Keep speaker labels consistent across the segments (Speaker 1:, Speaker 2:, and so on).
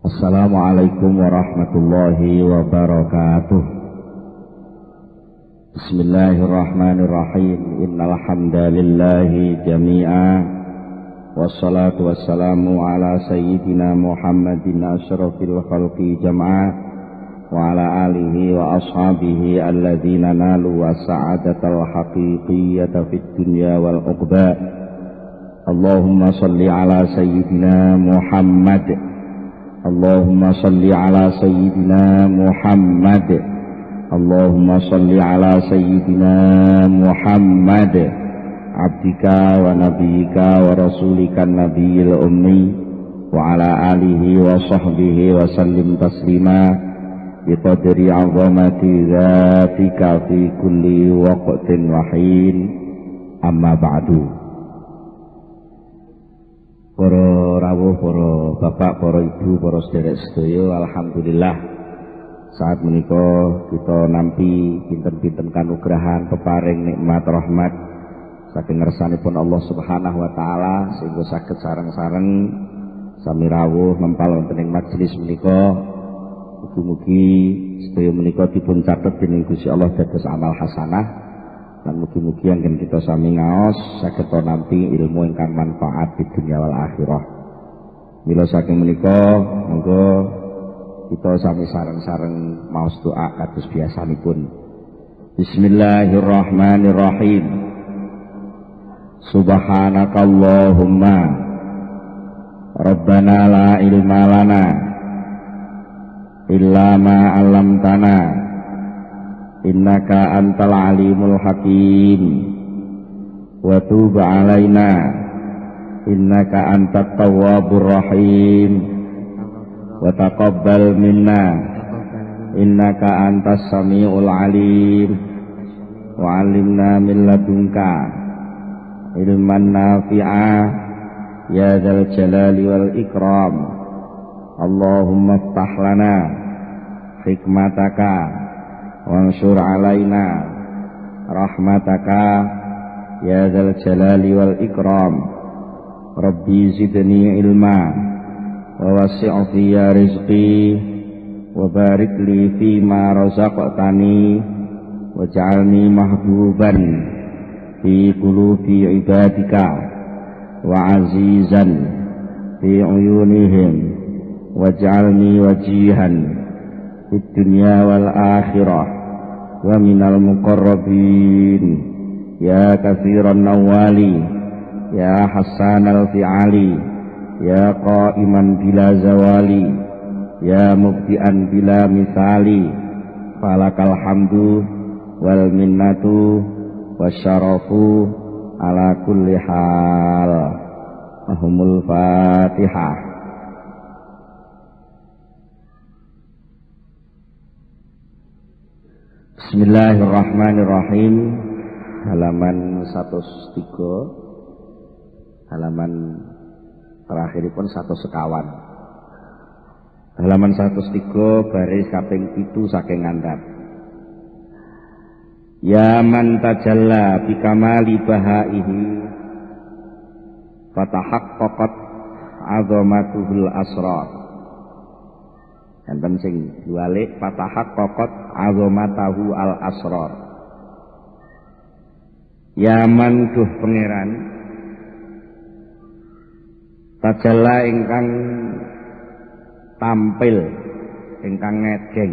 Speaker 1: Assalamualaikum warahmatullahi wabarakatuh. Bismillahirrahmanirrahim. Innal hamdalillahi jami'a wassalatu wassalamu ala sayyidina Muhammadin asyrafil khalqi jam'a wa ala alihi wa ashabihi alladzina nalu as-sa'adatal haqiqiyyata fid dunya wal uqba. Allahumma shalli ala sayyidina Muhammad. Allahumma salli ala sayyidina Muhammad. Allahumma salli ala sayyidina Muhammad abdika wa nabiyika wa rasulika nabiyil ummi wa ala alihi wa sahbihi wa sallim taslima biqadri 'azamati dzatika fi kulli waqtin wa hin. Amma ba'du. Para rawuh, para bapak, para ibu, para sedherek sedaya, alhamdulillah saat menika kita nampi pinten-pinten kanugrahan peparing nikmat rahmat saking ngersanipun Allah Subhanahu wa taala sehingga saged sareng-sareng sami rawuh mempal wonten ing majelis menika. Mugi-mugi sedaya menika dipun catet dening Gusti Allah dados amal hasanah. Dan mugi-mugi anggen kita sami ngaos saged nampi ilmu ingkang manfaat di dunia wal akhirah. Mila saking menika monggo kita sami sareng-sareng maos doa kados biasanipun. Bismillahirrahmanirrahim. Subhanakallahumma Rabbana la ilma lana illa ma 'allamtana innaka antal alimul hakim wa tub alaina innaka antat tawwabur rahim wa taqabbal minna innaka antas samiul alim wa 'allimna min ladunka ilman nafi'a ya dzal jalali wal ikram. Allahumma iftah lana hikmataka wansur alaina rahmataka ya dzal jalali wal ikram. Rabbi zidni ilma wa wasi' fiyya rizqi wa barik li fima razaqtani waj'alni mahbuban fi qulubi ibadika wa azizan fi uyunihim waj'alni wajihan fid dunya wal akhirah wa minal muqarrabin ya katsiran nawali ya hasanal fi'ali ya qa'iman bila zawali ya mubdi'an bila misali falakal hamdu wal minnatu wasyarafu ala kulli hal. Ahumul Fatihah. Bismillahirrahmanirrahim. Halaman 103. Halaman terakhiripun 100 halaman 103 baris kaping 7 saking ngandhap. Ya man tajalla bi kamali bahaihi fatahaqqaqat 'azamatuhul asrar. Enten sing diwalik fatahaqqaqat 'azamatahu al asrar. Ya man duh pangeran tajalla ingkang tampil ingkang ngedeng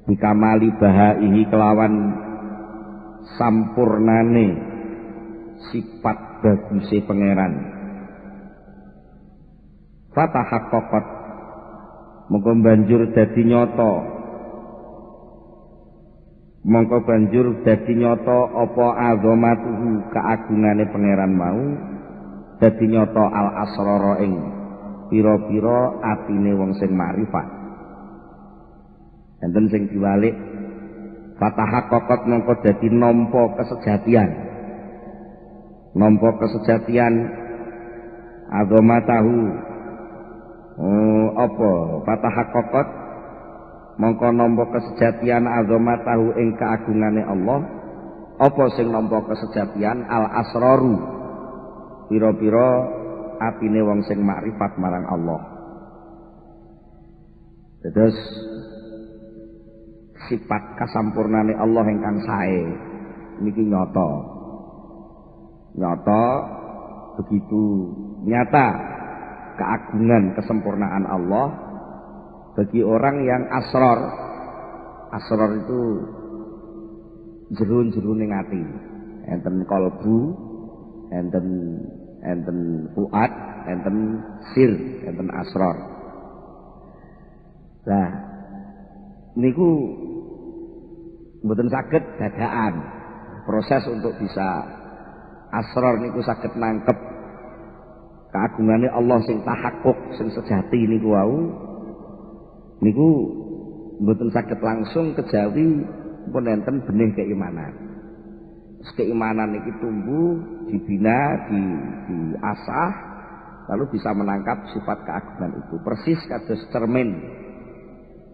Speaker 1: bikamali bahaihi kelawan sampurnane sifat baguse pangeran. Fatahaqqaqat mongko banjur dadi nyata apa azamatuhu keagungane pangeran mau dadi nyata al asrara ing pira-pira atine wong sing makrifat. Enten sing diwalik fatahaqqaqat mongko dadi nampa kesejatian azamatahu apa fatahaqqaqat mongko nampa kesejatian azamatahu ing keagungane Allah. Apa sing nampa kesejatian al asraru pira-pira atine wong sing makrifat marang Allah. Terus sifat kasampurnane Allah ingkang sae niki nyata begitu nyata keagungan kesempurnaan Allah bagi orang yang asror itu jerun-jerune ati, enten kalbu, enten fuad, enten sir, enten asror. Nah niku mboten saged dadakan proses untuk bisa asror niku saged nangkep keagungannya Allah sing tahakkuk sing sejati niku wau niku mboten saged langsung kejawi pun enten benih keimanan. Keimanan iki tumbuh, dibina, diasah, lalu bisa menangkap sifat keagungan itu. Persis kados cermin.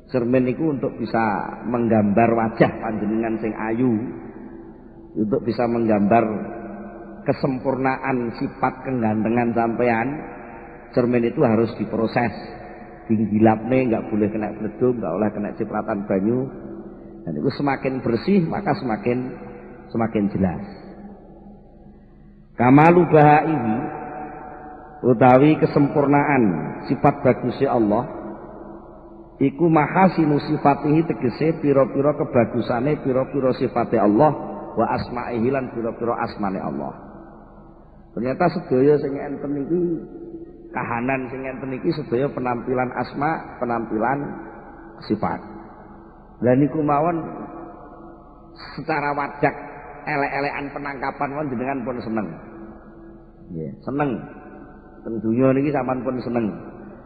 Speaker 1: Cermin itu untuk bisa menggambar wajah panjenengan sing ayu, untuk bisa menggambar kesempurnaan sifat kegantengan sampean. Cermin itu harus diproses, digilapne, nggak boleh kena bledug, nggak boleh kena cipratan banyu. Dan itu semakin bersih maka semakin jelas. Kamalu bahaihi utawi kesempurnaan sifat bagusnya Allah iku mahasinu sifatihi tegese pira-pira kebagusane pira-pira sifate Allah wa asma'ihi lan pira-pira asmane Allah. Ternyata sedaya sing enten iki kahanan sing enten iki sedaya penampilan asma, penampilan sifat. Lah niku mawon secara wadak elek-elekan penangkapan mawon jenengan pun seneng. Nggih, seneng. Teng dunya niki sampean pun seneng.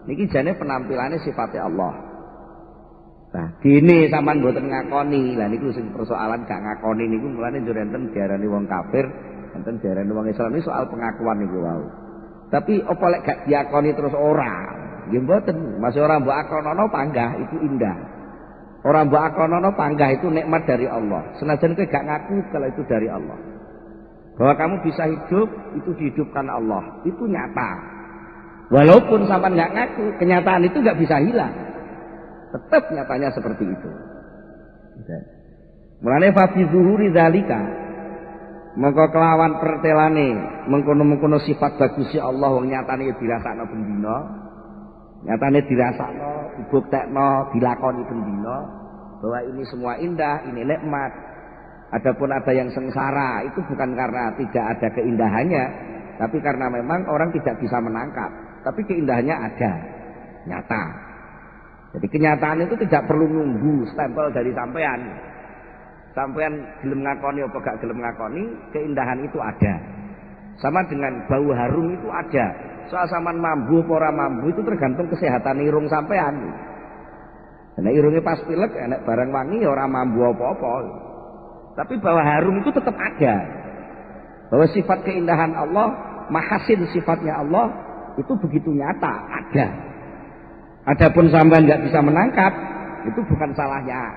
Speaker 1: Niki jane penampilannya sifatnya Allah. Nah, dene sampean mboten ngakoni. Lah niku sing persoalan gak ngakoni niku mulane njur enten diarani wong kafir, enten diarani wong Islam. Ini soal pengakuan niku wau. Tapi apa lek gak diakoni terus ora? Nggih mboten. Masih ora mbok akonono panggah itu indah. Orang mbok akonono panggah itu nikmat dari Allah. Senajan kowe gak ngaku kalau itu dari Allah. Bahwa kamu bisa hidup itu dihidupkan Allah. Itu nyata. Walaupun sampean gak ngaku, kenyataan itu gak bisa hilang. Tetap nyatanya seperti itu. Mulane fa fi zuhuri zalika mongko kelawan pertelane mengkono-mengkono sifat bagusnya Allah wong nyatane dirasakno bendina. Nyatane dirasakno, dibuktekno, dilakoni bendina bahwa ini semua indah, ini nikmat. Adapun ada yang sengsara itu bukan karena tidak ada keindahannya, tapi karena memang orang tidak bisa menangkap. Tapi keindahannya ada, nyata. Jadi kenyataan itu tidak perlu nunggu stempel dari sampean. Sampean gelem ngakoni apa gak gelem ngakoni, keindahan itu ada. Sama dengan bau harum itu ada. Soal sampean mambu apa ora mambu itu tergantung kesehatan irung sampean. Nek irunge pas pilek enek barang wangi ya ora mambu apa-apa. Tapi bahwa harum itu tetap ada. Bahwa sifat keindahan Allah, mahasin sifatnya Allah itu begitu nyata, ada. Adapun sampean nggak bisa menangkap, itu bukan salahnya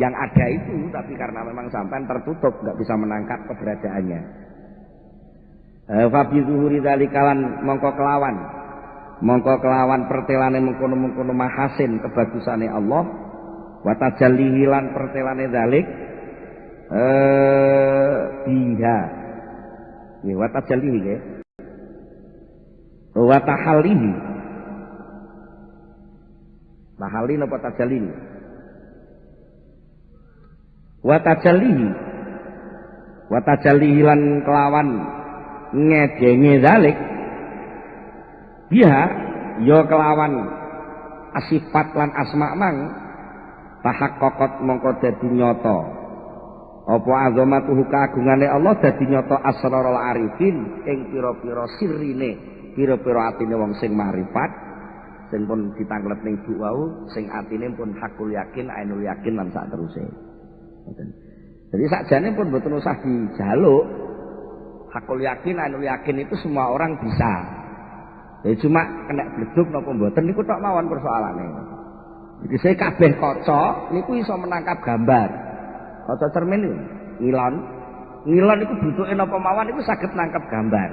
Speaker 1: yang ada itu, tapi karena memang sampean tertutup nggak bisa menangkap keberadaannya. Fabi zuhuri dalikalan mongko kelawan pertelane mengkono-mengkono mahasin kebagusane Allah wa tajallihi lan pertelane dalik biha ya wa tajallihi ya wa tahallihi tahalli napa tajallihi wa tajallihi lan kelawan ngedenge dalik biha ya kelawan asifat lan asma mang tahaqqaqat mongko dadi nyata apa azamatuhu kaagungane Allah dadi nyata asrarul arifin ing pira-pira sirine pira-pira atine wong sing marifat sing pun ditanglet ning bu wau sing atine pun hakul yakin ainul yakin lan sak teruse. Jadi sakjane pun mboten usah dijaluk. Hakul yakin, ainul yakin itu semua orang bisa. Ya cuma kena bledug napa mboten niku tok mawon persoalane. Iki saya kabeh kaca niku iso menangkap gambar. Kaca cermin niku ngilon. Ngilon niku bentuke napa mawon niku saged nangkep gambar.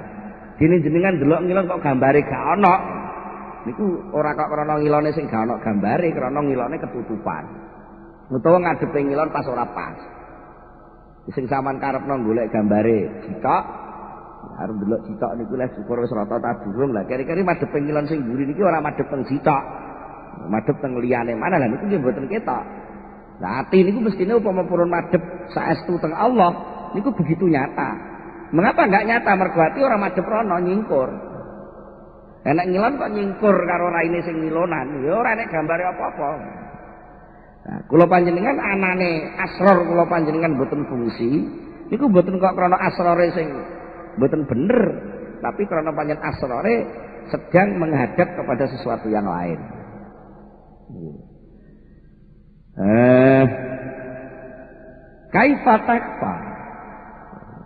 Speaker 1: Dene jenengan delok ngilon kok gambare gak ana. niku ora kok krana ngilone sing gak ana gambare, krana ngilone ketutupan. Utawa ngadepe ngilon pas ora pas. Sing sampean karepno golek gambare cicak, arep delok cicak niku lek syukur wis rata ta durung. Lah keri-keri madhep ngilon sing mburi niki ora madhep teng cicak. Madhep teng liyane mana lah niku nggih mboten ketok. Lah ati niku mestine upama purun madhep saestu teng Allah niku begitu nyata. Mengapa enggak nyata? Mergo ati ora madhep rono nyingkur. Enak ngilon kok nyingkur karo raine sing ngilonan, ya ora nek gambare apa-apa. Nah, kula panjenengan anane asror kula panjenengan mboten fungsi, niku mboten kok krana asrore sing mboten bener, tapi krana panjenengan asrore sedang menghadap kepada sesuatu yang lain. Kaifa takfa?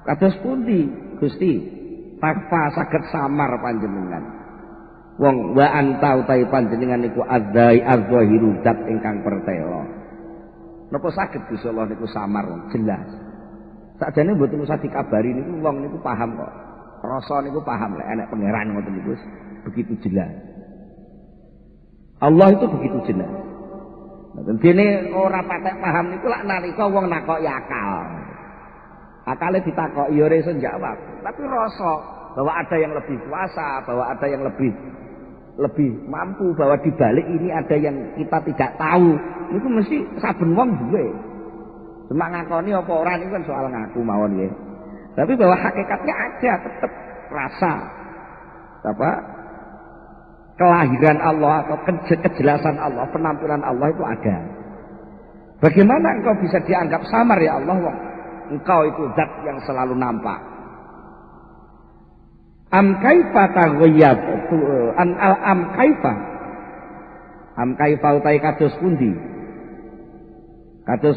Speaker 1: Kados pundi Gusti? Takfa saged samar panjenengan. Wong wa anta utahe panjenengan niku adzai azzahiru zat ingkang pertela. Napa saged Gusti Allah niku samar jelas. Sakjane mboten usah dikabari niku wong niku paham kok. Rasa niku paham lek enek pangeran ngoten niku begitu jelas. Allah itu begitu jelas. Nah, dene ora patek paham niku lak nalika wong nakoki akal. Akale ditakoki ya ora iso jawab, tapi rasa bahwa ada yang lebih kuasa, bahwa ada yang lebih mampu, bahwa di balik ini ada yang kita tidak tahu. Itu mesti saben wong duwe. Cuma ngakoni apa ora niku kan soal ngaku mawon nggih. Tapi bahwa hakikatnya ada tetap rasa apa? Kelahiran Allah atau kejelasan Allah, penampilan Allah itu ada. Bagaimana engkau bisa dianggap samar ya Allah? Engkau itu zat yang selalu nampak. Am kaifa taghayyab am kaifa utai kados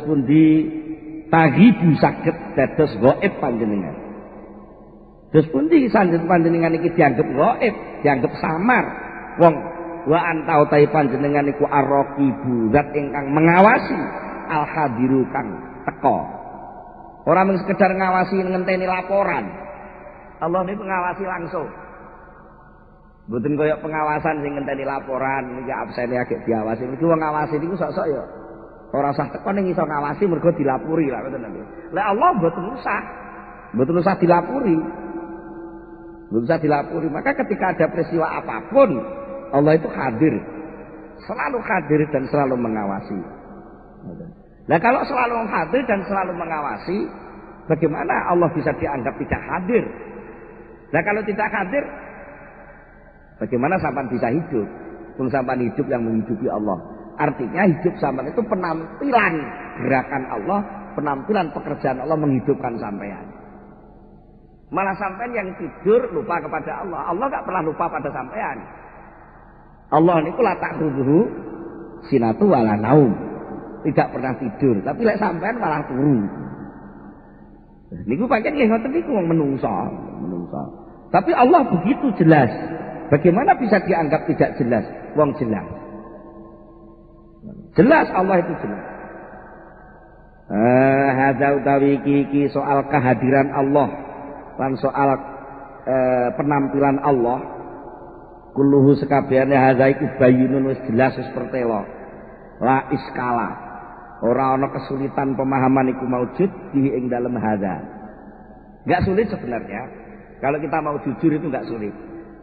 Speaker 1: pundi tahibu saged dados gaib panjenengan. Dados pundi sanjen panjenengan iki dianggap gaib, dianggap samar. Wong wa anta utai panjenengan iku ar-raqibu zat ingkang mengawasi al-hadiru kang teka. Ora mung sekedar ngawasi ngenteni laporan. Allah ini pengawasi langsung. Mboten kaya pengawasan sing ngenteni laporan iki absene agek diawasi. Iki wong ngawasi niku sok-sok ya ora usah teko ning iso ngawasi mergo dilapuri lah ngoten lho. Lah Allah mboten usah dilapuri. Mboten usah dilapuri. Maka ketika ada peristiwa apapun Allah itu hadir. Selalu hadir dan selalu mengawasi. Nah kalau selalu hadir dan selalu mengawasi, bagaimana Allah bisa dianggap tidak hadir? Nah kalau tidak hadir, bagaimana sampan bisa hidup? Sampan hidup yang menghidupi Allah. Artinya hidup sampan itu penampilan gerakan Allah, penampilan pekerjaan Allah menghidupkan sampean. Malah sampean yang tidur lupa kepada Allah. Allah gak pernah lupa pada sampean. Allah ini la ta'khudhuhu sinatu wala naum. Tidak pernah tidur, tapi lek sampean malah turu. Niku pancen nggih ngoten niku wong menungso. Tapi Allah begitu jelas. Bagaimana bisa dianggap tidak jelas? Wong jelas. Jelas Allah itu jelas. Hadza utawi iki soal kehadiran Allah lan soal penampilan Allah. Kulluhu sekabehane hadza iku bayyinun wis jelas wis pertela. La iskala. Ora ana kesulitan pemahaman iku maujud di ing dalem hadza. Enggak sulit sebenarnya. Kalau kita mau jujur itu enggak sulit.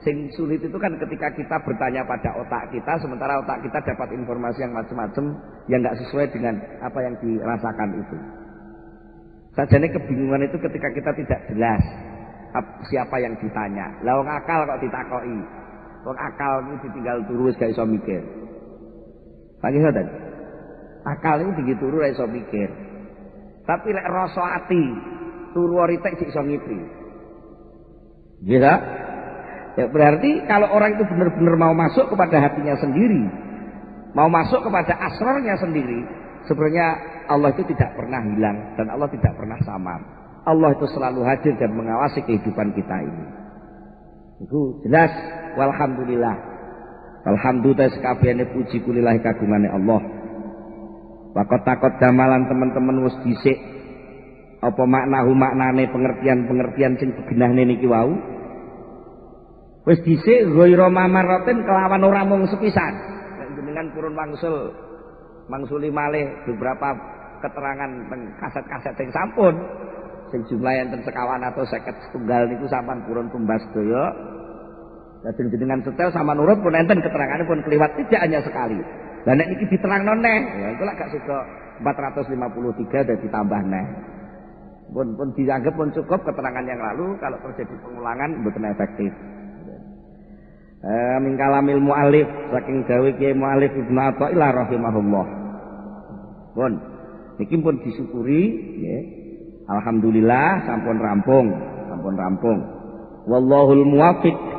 Speaker 1: Sing sulit itu kan ketika kita bertanya pada otak kita, sementara otak kita dapat informasi yang macam-macam yang enggak sesuai dengan apa yang dirasakan itu. Sajane kebingungan itu ketika kita tidak jelas siapa yang ditanya. Lah wong akal kok ditakoki. Wong akal itu ditinggal turu wis gak iso mikir. Pagi ngoten. Akal itu tinggi turu ora iso mikir. Tapi lek rasa ati turu ritek sik iso ngipri. Gitu? Ya berarti kalau orang itu benar-benar mau masuk kepada hatinya sendiri, mau masuk kepada asrarnya sendiri, sebenarnya Allah itu tidak pernah hilang dan Allah tidak pernah samar. Allah itu selalu hadir dan mengawasi kehidupan kita ini. Itu jelas. Walhamdulillah. Alhamdulillah sekabehane puji kulillahi kagungane Allah. Wakot takot damalan teman-teman wis dhisik apa maknane pengertian-pengertian sing begenahne niki wau. Wis dhisik ghaira mamaratin kelawan ora mung sepisan. Nek jenengan purun mangsuli malih beberapa keterangan teng kaset-kaset sing sampun sing jumlah enten sekawan atau 50 setunggal niku sampean purun tumbas daya. Lajeng jenengan setel sama nurut pun enten keterangane pun kliwat tidak hanya sekali. Lah nek iki diterangno neh, ya iku lak gak sida 453 dadi tambah neh. Pun dianggap pun cukup keterangan yang lalu, kalau terjadi pengulangan mboten efektif. Min kalamil muallif saking gawe Kiai Muallif Ibnu Athaillah rahimahullah. Pun niki pun disyukuri nggih. Alhamdulillah sampun rampung. Wallahul muwaffiq.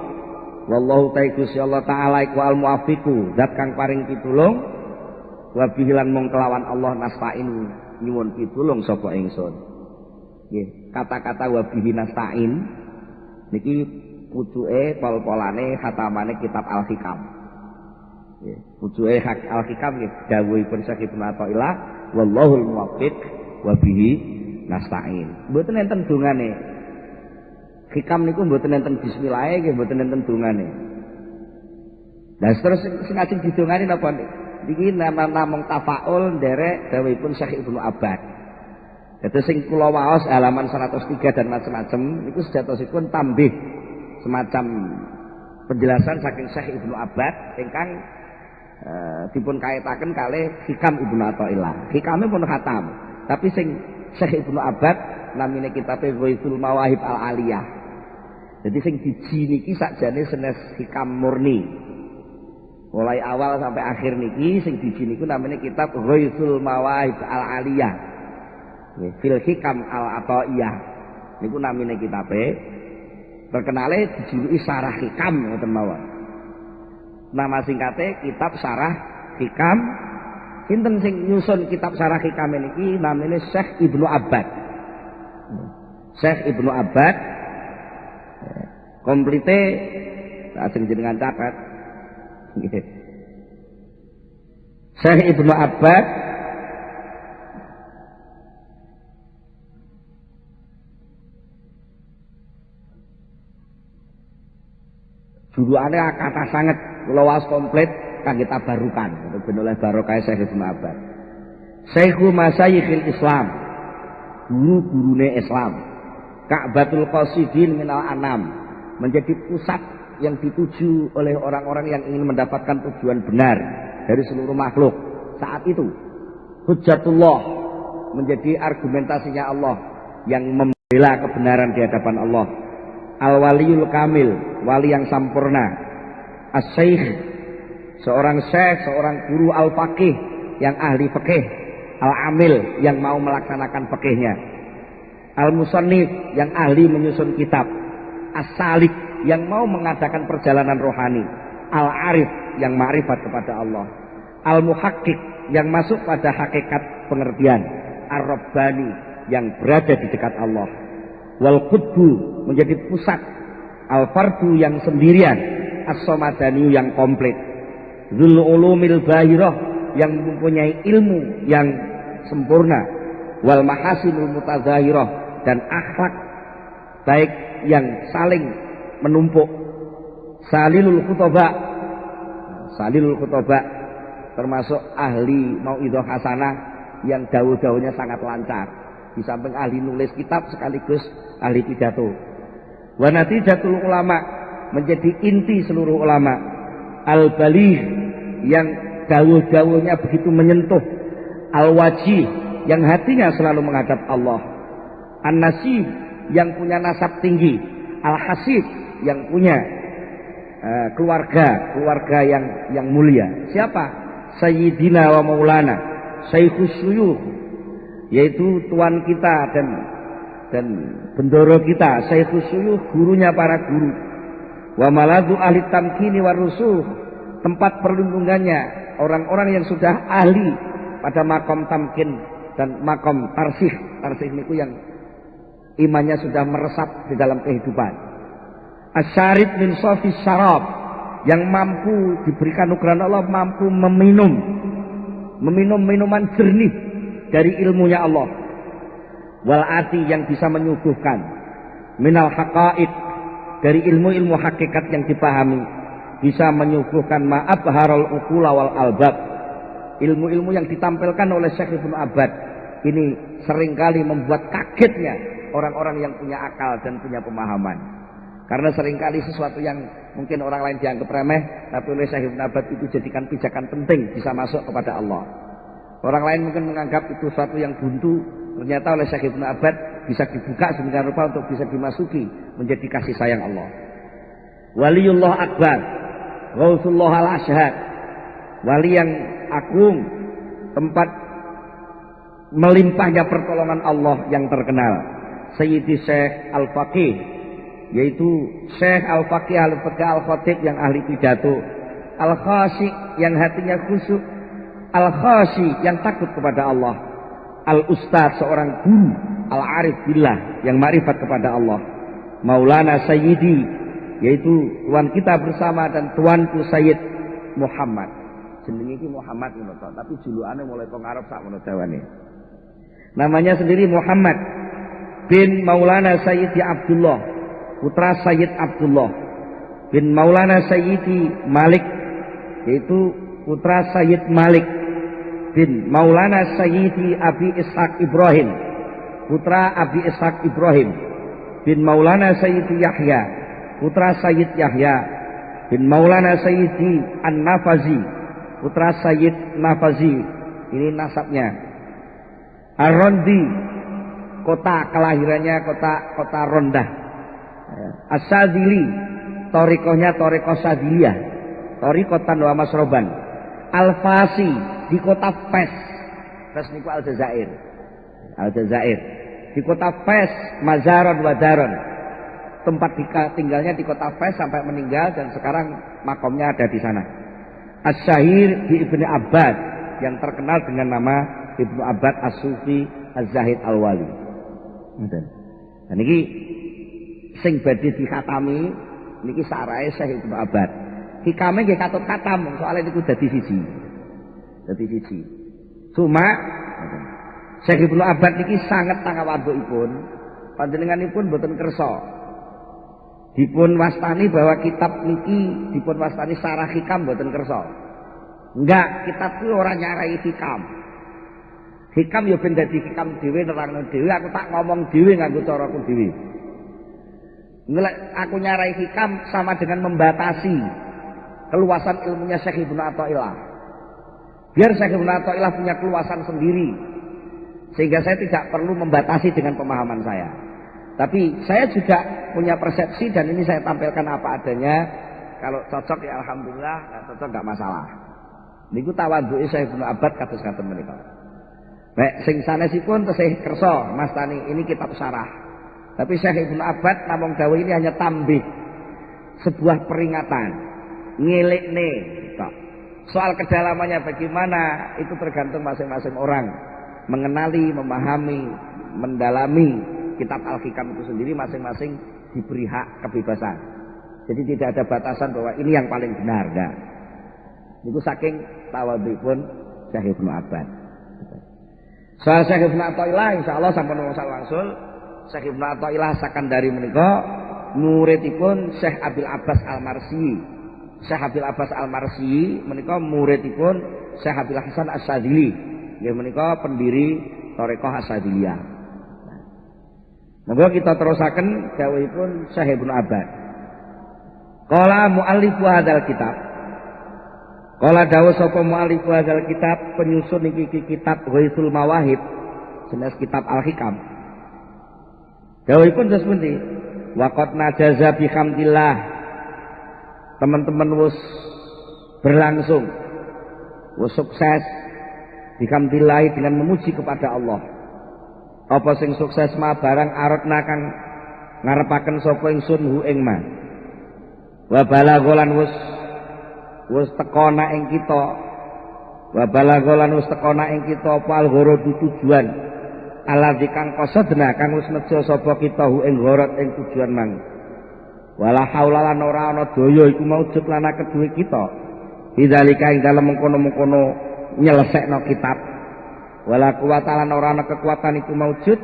Speaker 1: Wallahu ta'ala Allah taala iku al muwaffiqu, zat kang paring pitulung wa bihi lan mung kelawan Allah nasta'in nyuwun pitulung sapa ingsun. Nggih, kata-kata wa bihi nasta'in niki pucuke pol-polane khatamane kitab Al-Hikam. Nggih, pucuke Al-Hikam nggih dawuhipun Syekh Ibnu Athaillah wallahul muwaffiq wa bihi nasta'in. Mboten enten dongane. Hikam niku mboten enten bismillah nggih mboten enten dongane. Lah terus sing ajeng didongani napa niki namung tafaul nderek dawuhipun Syekh Ibnu Abbad. Dados sing kula waos halaman 103 dan macam-macam niku sejatosipun tambih semacam penjelasan saking Syekh Ibnu Abbad ingkang dipun kaitaken kalih Hikam Ibnu Athaillah. Hikame pun khatam, tapi sing Syekh Ibnu Abbad namine kitabe Ghaithul Mawahib Al-Aliyah. Jadi sing diji niki sakjane senes hikam murni. Mulai awal sampai akhir niki sing diji niku namanya kitab Ghaithul Mawahib Al-Aliyah. Fil Hikam Al-Athaiyah. Niku namine kitabe. Terkenale dijuluki Sarah Hikam ngoten mawon. Nama singkate kitab Sarah Hikam. Sinten sing nyusun kitab Sarah Hikam niki namanya Syekh Ibnu Abbad. Syekh Ibnu Abbad komplite ajeng jenengan catat. Syekh Ibnu Abbad juluane kata sanget kula waos komplit kangge tabarukan ben oleh barokah Syekh Ibnu Abbad. Syekhu Masyayikhil Islam, guru-gurune Islam. Ka'batul Qasidin minal Anam, menjadi pusat yang dituju oleh orang-orang yang ingin mendapatkan tujuan benar dari seluruh makhluk. Saat itu Hujjatullah, menjadi argumentasinya Allah yang membela kebenaran di hadapan Allah. Al-Waliyul Kamil, wali yang sempurna. As-Syekh, seorang syekh, seorang guru al-faqih yang ahli fikih. Al-Amil, yang mau melaksanakan fikihnya. Al-Musannif, yang ahli menyusun kitab. As-Salik, yang mau mengadakan perjalanan rohani. Al-Arif, yang ma'rifat kepada Allah. Al-Muhaqqiq, yang masuk pada hakikat pengertian. Ar-Rabbani, yang berada di dekat Allah. Wal-Qutbu, menjadi pusat. Al-Fardu, yang sendirian. As-Somadani, yang komplit. Dzul Ulumil Bahirah, yang mempunyai ilmu yang sempurna. Wal Mahasinul Mutazahirah, dan akhlak baik yang saling menumpuk. Salilul Khutbah, termasuk ahli mauidhah hasanah yang dawuh-dawuhnya sangat lancar. Di samping ahli nulis kitab sekaligus ahli pidato. Wa natijatul ulama, menjadi inti seluruh ulama. Al-Baligh, yang dawuh-dawuhnya begitu menyentuh. Al-Wajih, yang hatinya selalu menghadap Allah. An-Nasib, yang punya nasab tinggi. Al-Hasib, yang punya keluarga yang mulia. Siapa? Sayyidina wa Maulana Syaikhus Syuyukh, yaitu tuan kita dan bendoro kita. Syaikhus Syuyukh, gurunya para guru. Wa maladu ahli tamkini wa rusuh, tempat perlindungannya orang-orang yang sudah ahli pada makom tamkin dan makom tarsih. Tarsih niku yang imannya sudah meresap di dalam kehidupan. Asyarib min sofis syarab, yang mampu diberikan nugrahan Allah, mampu meminum minuman jernih dari ilmunya Allah. Wal ati, yang bisa menyuguhkan minal haqa'iq, dari ilmu-ilmu hakikat yang dipahami, bisa menyuguhkan ma'abharul uqula wal albab. Ilmu-ilmu yang ditampilkan oleh Syekh Ibnu Abbad ini seringkali membuat kagetnya orang-orang yang punya akal dan punya pemahaman. Karena seringkali sesuatu yang mungkin orang lain dianggap remeh, tapi oleh Syekh Ibnu Abbad itu jadikan pijakan penting, bisa masuk kepada Allah. Orang lain mungkin menganggap itu sesuatu yang buntu, ternyata oleh Syekh Ibnu Abbad bisa dibuka sedemikian rupa untuk bisa dimasuki menjadi kasih sayang Allah. Waliullah akbar, Gausullah al-Ashhad, wali yang agung, tempat melimpahnya pertolongan Allah yang terkenal. Sayyidi Syekh Al-Faqih, yaitu Syekh Al-Faqih Al-Faqih Al-Khatib yang ahli pidato, Al-Khashi yang hatinya khusyuk, Al-Khashi yang takut kepada Allah, Al-Ustadz seorang guru, Al-Arif Billah yang ma'rifat kepada Allah, Maulana Sayyidi, yaitu tuan kita bersama dan tuanku Sayyid Muhammad. Jenenge iki Muhammad ngono to, tapi julukane mulai wong Arab sak ngono dawane. Namanya sendiri Muhammad bin Maulana Sayyidi Abdullah, putra Sayyid Abdullah bin Maulana Sayyidi Malik, yaitu putra Sayyid Malik bin Maulana Sayyidi Abi Ishaq Ibrahim, putra Abi Ishaq Ibrahim bin Maulana Sayyidi Yahya, putra Sayyid Yahya bin Maulana Sayyidi An-Nafazi, putra Sayyid Nafazi. Ini nasabnya. Ar-Rondi, kota kelahirannya kota Rondah. As-Sadili, torikohnya torikoh Sadiliyah, torikotan wa masroban. Al-Fasi, di kota Fes. Fes niku Aljazair. Aljazair. Di kota Fes, Mazaron wa Daron. Tempat tinggalnya di kota Fes sampai meninggal dan sekarang makamnya ada di sana. As-Syahir di Ibnu Abbad, yang terkenal dengan nama Ibnu Abbad As-Sufi Az-Zahid Al-Wali. Dan ini sing badhe dikhatami niki sarae Syekh Ibnu Abbad. Hikame nggih katut katam soalnya niku dadi siji. Dadi siji. Cuma Syekh Ibnu Abbad niki sanget tangawadukipun, panjenenganipun boten kersa dipun wastani bahwa kitab niki dipun wastani Sarah Hikam, boten kersa. Enggak, kitab kuwi ora nyarai hikam. Hikam ya ben dadi hikam dhewe, nerangno dhewe, aku tak ngomong dhewe nganggo caraku dhewe. Nek aku nyarai hikam sama dengan membatasi keluasan ilmunya Syekh Ibnu Athaillah. Biar Syekh Ibnu Athaillah punya keluasan sendiri, sehingga saya tidak perlu membatasi dengan pemahaman saya. Tapi saya juga punya persepsi dan ini saya tampilkan apa adanya. Kalau cocok ya alhamdulillah, kalau cocok enggak masalah. Niku tawadhuke Syekh Ibnu Abbad kados-kados menika. Nek sing sanesipun tesih kersa Mas Tani ini kitab syarah. Tapi Syekh Ibnu Abbad namung dawuh ini hanya tambih, sebuah peringatan, ngelikne tok. Soal kedalamannya bagaimana itu tergantung masing-masing orang mengenali, memahami, mendalami kitab Al-Hikam itu sendiri, masing-masing diberi hak kebebasan. Jadi tidak ada batasan bahwa ini yang paling benar, enggak. Itu saking tawadhuipun Syekh Ibnu Abbad. Soal Syekh Ibnu Athaillah insyaallah sampun wangsul. Syekh Ibnu Athaillah Sakandari menika muridipun Syekh Abil Abbas Al-Marsi. Syekh Abil Abbas Al-Marsi menika muridipun Syekh Abil Hasan As-Sadili. Nggih menika pendiri Thariqah As-Sadiliyah. Monggo kita terusaken dawuhipun Syekh Ibnu Abbad. Qala muallifu hadzal kitab. Qala dawuh sapa muallifu hadzal kitab, penyusun iki kitab Ghaithul Mawahib, jenis kitab Al-Hikam. Dawuhipun terus pundi? Waqad najaza bihamdillah. Teman-teman wis berlangsung, wis sukses bihamdillah dengan memuji kepada Allah. Apa sing sukses ma barang aratna kang ngarepaken sapa ingsun hu ing ma. Wa balagholan wis tekona ing kita. Wa balagholan wis tekona ing kita apa al-gharad tujuan. Aladzi kang qasadna kang wis nejo sapa kita hu ing gharad ing tujuan mang. Wala haula lan ora ana daya iku maujud lan kedue kita. Bidzalika ing dalem mengkono-mengkono nyelesekno kitab. Wala quwata lan ora ana kekuatan iku maujud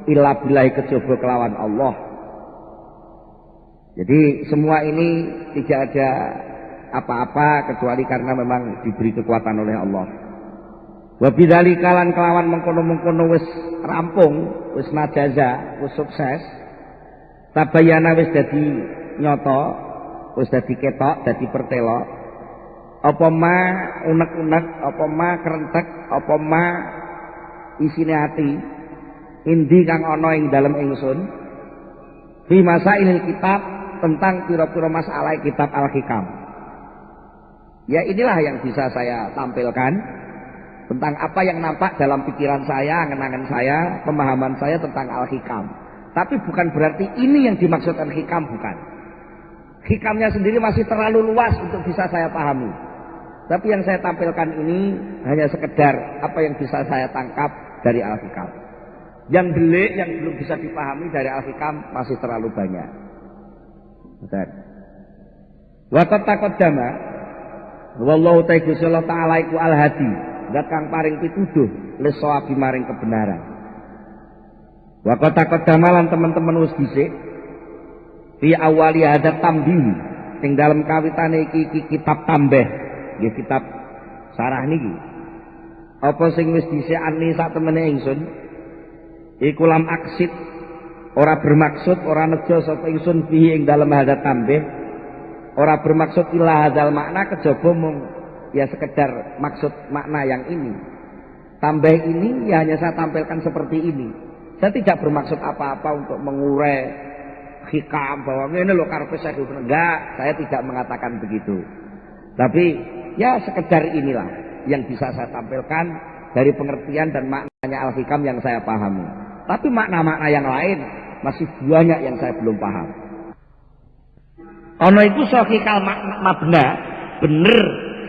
Speaker 1: illa billahi kejaba kelawan Allah. Jadi semua ini tidak ada apa-apa kecuali karena memang diberi kekuatan oleh Allah. Wa bidzalika lan kelawan mengkono-mengkono wis rampung, wis najaza, wis sukses. Tabayana wis dadi nyata, wis dadi ketok, dadi pertelo. Apa ma unek-unek, apa ma kerentek, apa ma isine ati indi kang ana ing dalem ingsun fi masailil kitab tentang pira-pira masalah kitab Al-Hikam. Ya inilah yang bisa saya tampilkan tentang apa yang nampak dalam pikiran saya, angan-angan saya, pemahaman saya tentang Al-Hikam. Tapi bukan berarti ini yang dimaksud Al-Hikam, bukan. Hikamnya sendiri masih terlalu luas untuk bisa saya pahami. Tapi yang saya tampilkan ini hanya sekedar apa yang bisa saya tangkap dari Al-Hikam. Yang delik, yang belum bisa dipahami dari Al-Hikam masih terlalu banyak. Wa taqaddama wallahu ta'ala iku al-hadi, zat kang paring pituduh lis sawabi maring kebenaran. Wa taqaddama lan teman-teman wis dhisik fi awali hadat tambih sing dalem kawitane iki kitab tambah, nggih kitab sarah niki. Apa sing wis dhisik ani sak temene ingsun iku lam aksid, ora bermaksud, ora nejo sapa ingsun fihi ing dalem hadat tambih, ora bermaksud ila hadzal makna kejaba mung ya sekedar maksud makna yang ini. Tambah ini ya hanya saya tampilkan seperti ini. Saya tidak bermaksud apa-apa untuk mengurai hikam bahwa ini loh karepe saya enggak, saya tidak mengatakan begitu. Tapi ya sekedar inilah yang bisa saya tampilkan dari pengertian dan maknanya Al-Hikam yang saya pahami. Tapi makna-makna yang lain masih banyak yang saya belum paham. Ono iku sahihal mabna, bener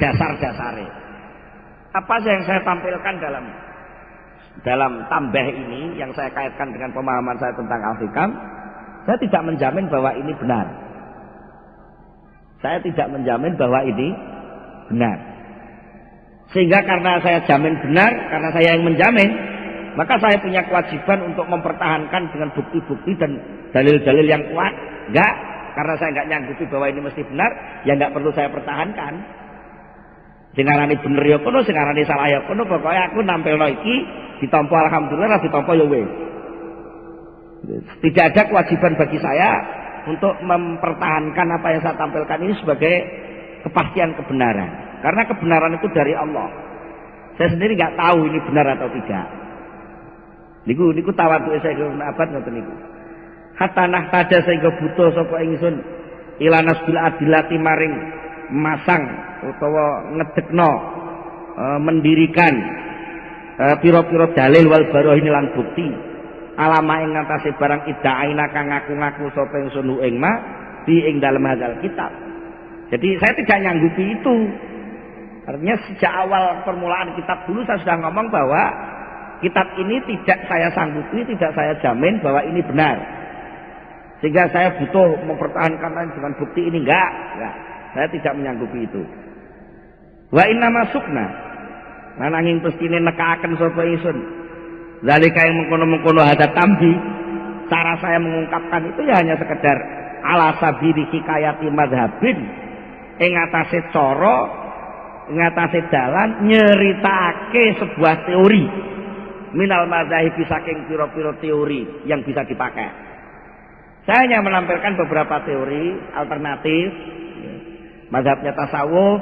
Speaker 1: dasar-dasare. Apa yang saya tampilkan dalam tambah ini yang saya kaitkan dengan pemahaman saya tentang Al-Hikam, saya tidak menjamin bahwa ini benar. Saya tidak menjamin bahwa ini benar. Sehingga karena saya jamin benar, karena saya yang menjamin, maka saya punya kewajiban untuk mempertahankan dengan bukti-bukti dan dalil-dalil yang kuat. Enggak, karena saya enggak nyanggupi bahwa ini mesti benar, ya enggak perlu saya pertahankan. Sing arane bener ya kono, sing arane salah ya kono, pokoke aku nampilno iki ditampa alhamdulillah, ditampa ya wis. Tidak ada kewajiban bagi saya untuk mempertahankan apa yang saya tampilkan ini sebagai kepastian kebenaran. Karena kebenaran itu dari Allah. Saya sendiri nggak tahu ini benar atau tidak. Niku tawadhu saya ke abad ngoten niku. Hatta nahtaja sehingga butuh sapa ingsun ila nasbil adilati maring masang utawa ngedekno mendirikan pira-pira dalil wal barohin lan bukti alama ing ngatasé barang idaaina kang ngaku-ngaku sapa ingsun ing ma di ing dalem hadzal kitab. Jadi saya tidak nyanggupi itu. Artinya sejak awal permulaan kitab dulu saya sudah ngomong bahwa kitab ini tidak saya sanggupi, tidak saya jamin bahwa ini benar. Sehingga saya butuh mempertahankan dengan bukti ini enggak. Saya tidak menyanggupi itu. Wa inna masukna nanging pestine nekaaken sapa ingsun. Zalika yang mengkono-mengkono hadat tambi, cara saya mengungkapkan itu ya hanya sekedar ala sabili hikayati madhabin ing atase cara, ing atase dalan nyeritake sebuah teori minal madzhab saking pira-pira teori yang bisa dipakai. Saya hanya menampilkan beberapa teori alternatif mazhabnya tasawuf,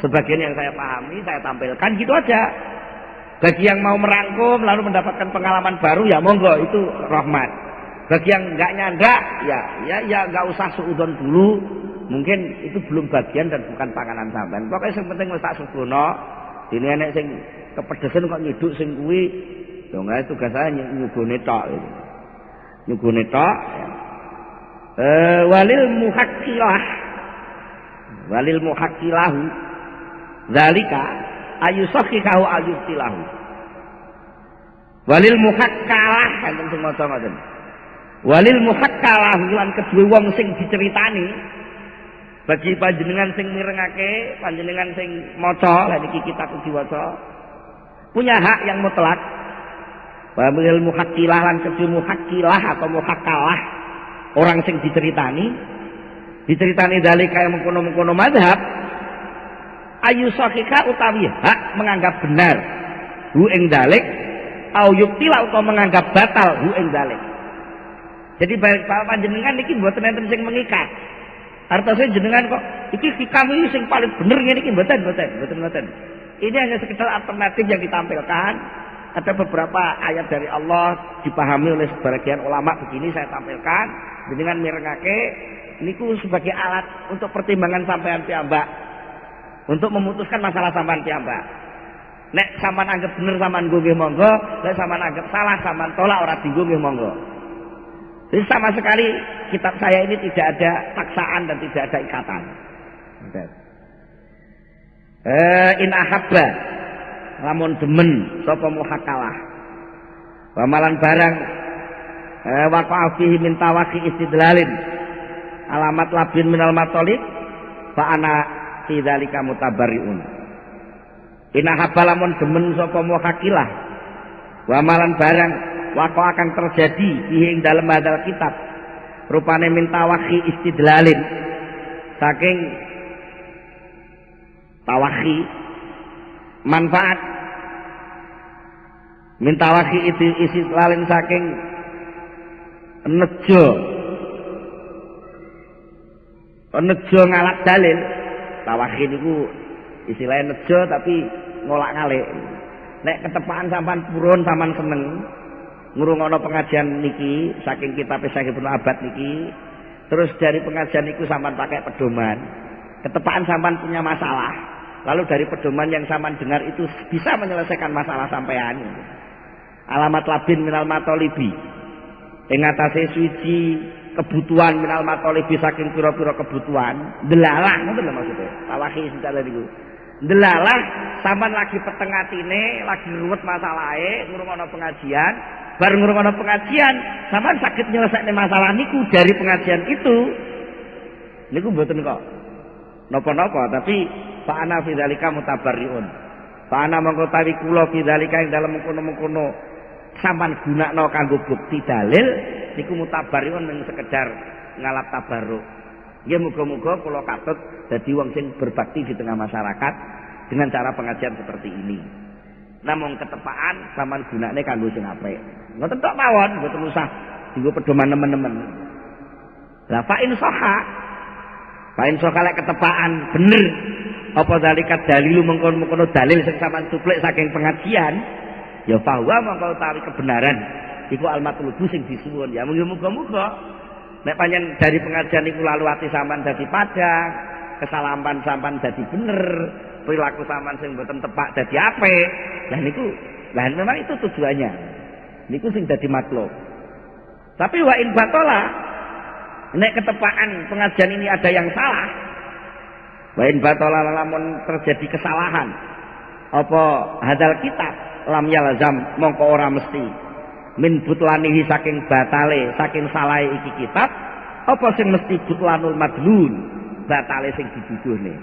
Speaker 1: sebagian yang saya pahami saya tampilkan gitu aja. Bagi yang mau merangkum lalu mendapatkan pengalaman baru ya monggo, itu rahmat. Bagi yang enggak nyandak ya enggak usah suudzon dulu. Mungkin itu belum bagian dan bukan panganan sampean. Pokoknya yang penting wis tak suguhno. Dene enek sing kepedesen kok nyiduk sing kuwi. Lho enggak, tugas saya nyugone tok itu. Nyugone tok. Walil muhaqqilahu zalika ayusakhihu ayutilahu. Walil muhakkalah enten sing maca ngoten. Walil muhakkalah lan kedue wong sing diceritani, bagi panjenengan sing mirengake, panjenengan sing maca, lan iki kitab diwaca, punya hak yang mutlak. Walil muhakkilah lan kedue muhakkilah atau muhakkalah, orang sing diceritani diceritani dalika yang mengkono-mengkono mazhab ayu sahika utawi hak menganggap benar hu ing dalik au yuktila utawa menganggap batal hu ing dalik. Jadi baik panjenengan niki mboten enten sing mengikat. Artosé jenengan kok iki hikam iki sing paling bener ngene iki mboten. Ini hanya sekedar alternatif yang ditampilkan. Ada beberapa ayat dari Allah dipahami oleh sebagian ulama begini saya tampilkan dengan mirengake niku sebagai alat untuk pertimbangan sampean piyambak untuk memutuskan masalah sampean piyambak. Nek sampean anggap bener sampean nggo nggih monggo, nek sampean anggap salah sampean tolak ora dienggo nggih monggo. Jadi sama sekali kitab saya ini tidak ada paksaan dan tidak ada ikatan. In ahabba lamun demen sapa muhakalah wamalan barang waqa'a fihi min tawaqi istidlalin alamat labin minal matolib fa ana fi dzalika mutabarriun. In ahabba lamun demen sapa muhakilah wamalan barang waqa'a akan terjadi fihi ing dalem hadal kitab rupane min tawaqi istidlalin saking tawaqi manfaat minta waki itu isi lalin saking nejo ngalak dalil tawaki niku istilahnya nejo tapi ngolak ngalik. Nek ketepaan sampan purun sampan seneng ngurungono pengajian niki saking kitab Syekh Ibnu Abad niki terus dari pengajian niku sampan pakai pedoman ketepaan sampan punya masalah. Lalu dari pedoman yang sampean dengar itu bisa menyelesaikan masalah sampean. Alamat labin minal matolibi. Ing atase suci kebutuhan minal matolibi saking pira-pira kebutuhan. Delalah ngoten lho maksudnya. Tawahi secara niku. Delalah sampean lagi peteng atine, lagi ruwet masalahe, ngrungokno pengajian, bar ngrungokno pengajian, sampean saged nyelesaikne masalah niku dari pengajian itu. Niku mboten kok napa-napa tapi fa'ana fi dzalika mutabarriun. Fa'ana mongko tawi kula fi dzalika ing dalem mengkono-mengkono sampean gunakno kanggo bukti dalil niku mutabarriun mung sekedar ngalap tabarruk. Nggih muga-muga kula katut dadi wong sing berbakti di tengah masyarakat dengan cara pengajian seperti ini. Namung ketepaan sampean gunakne kanggo sing apik. Ngoten tok mawon, mboten usah dienggo pedoman nemen-nemen. Lah fa'in soha lek ketepaan bener apa dalikat dalilu mengkono dalil sing sampean cuplek saking pengajian ya bahwa mongko utawi kebenaran iku al-matlubu sing disuwun ya muga-muga nek panjen dari pengajian iku lalu ati sampean dadi padang kesalahan sampean dadi bener perilaku sampean sing mboten tepak dadi apik lah niku lah memang itu tujuannya niku sing dadi matlub. Tapi wa in batola nek ketepaan pengajian ini ada yang salah, wain batola lamun terjadi kesalahan, apa hadal kitab lam yalzam mongko ora mesti min butlanihi saking batale saking salahe iki kitab, apa sing mesti butlanul madlun batale sing dituduhne.